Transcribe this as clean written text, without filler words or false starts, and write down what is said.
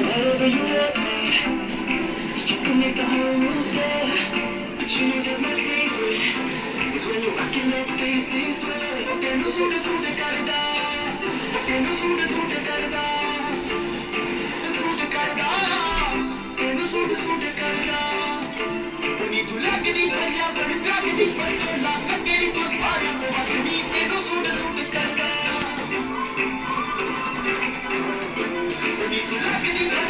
Wherever you let me, you can make the whole room stare. But you know that my favorite is when you're rocking that Daisy sweat. Tenu sude sude karda, tenu sude sude karda, sude karda, tenu sude sude karda. Pani tu lagdi parja par jagdi par la kageri tu sara ko hakni tenu sude sude karda. Pani tu lagdi